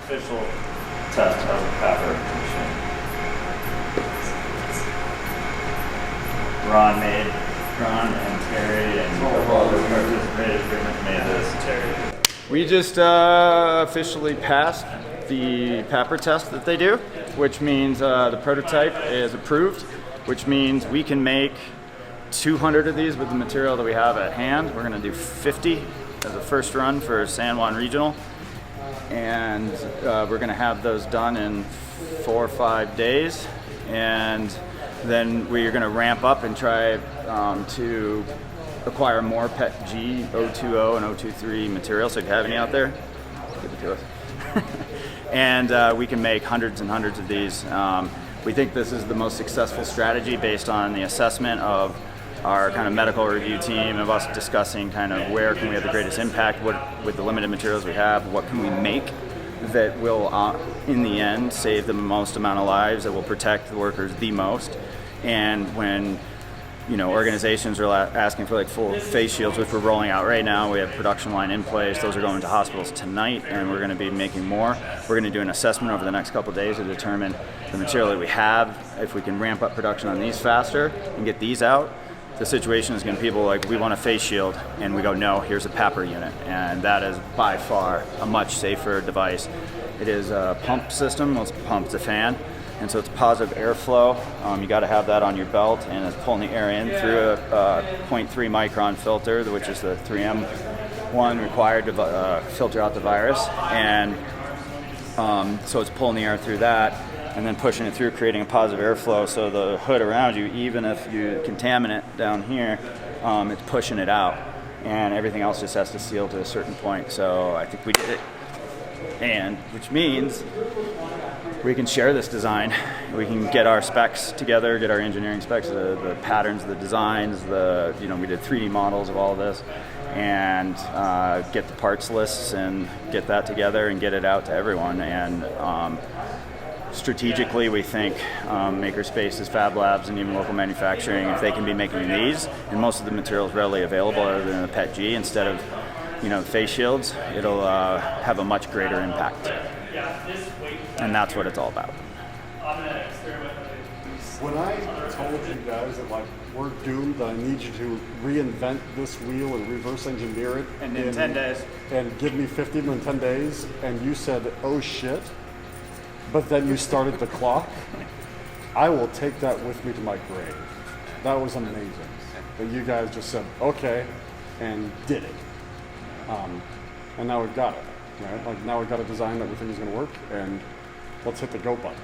official test of the PAPR machine. Ron and Terry and all the participated pretty much made this. We just officially passed the PAPR test that they do, which means the prototype is approved, which means we can make 200 of these with the material that we have at hand. We're going to do 50 as a first run for San Juan Regional, and we're going to have those done in 4 or 5 days, and then we're going to ramp up and try to acquire more PET-G, O20 and O23 material. So if you have any out there, give it to us. And we can make hundreds and hundreds of these. We think this is the most successful strategy based on the assessment of our kind of medical review team, of us discussing kind of where can we have the greatest impact, what, with the limited materials we have, what can we make that will, in the end, save the most amount of lives, that will protect the workers the most. And when organizations are asking for like full face shields, which we're rolling out right now, we have production line in place. Those are going to hospitals tonight, and we're going to be making more. We're going to do an assessment over the next couple of days to determine the material that we have, if we can ramp up production on these faster and get these out. The situation is going to be people like, we want a face shield, and we go, no, here's a PAPR unit, and that is by far a much safer device. It is a pump system. It's pumped a fan, and so it's positive airflow. You got to have that on your belt, and it's pulling the air in through a 0.3 micron filter, which is the 3M one required to filter out the virus, and so it's pulling the air through that and then pushing it through, creating a positive airflow, so the hood around you, even if you contaminate down here, it's pushing it out, and everything else just has to seal to a certain point. So I think we did it, and which means we can share this design. We can get our specs together, get our engineering specs, the patterns, the designs, we did 3D models of all of this, and get the parts lists and get that together and get it out to everyone. And strategically, we think makerspaces, fab labs, and even local manufacturing, if they can be making these, and most of the material is readily available other than the PET-G, instead of face shields, it'll have a much greater impact. And that's what it's all about. When I told you guys that we're doomed, that I need you to reinvent this wheel and reverse engineer it And in 10 days. and give me 50 in 10 days, and you said, oh shit, but then you started the clock, I will take that with me to my grave. That was amazing. That you guys just said, okay, and did it. And now we've got it, right? Now we've got a design that we think is going to work, and let's hit the go button.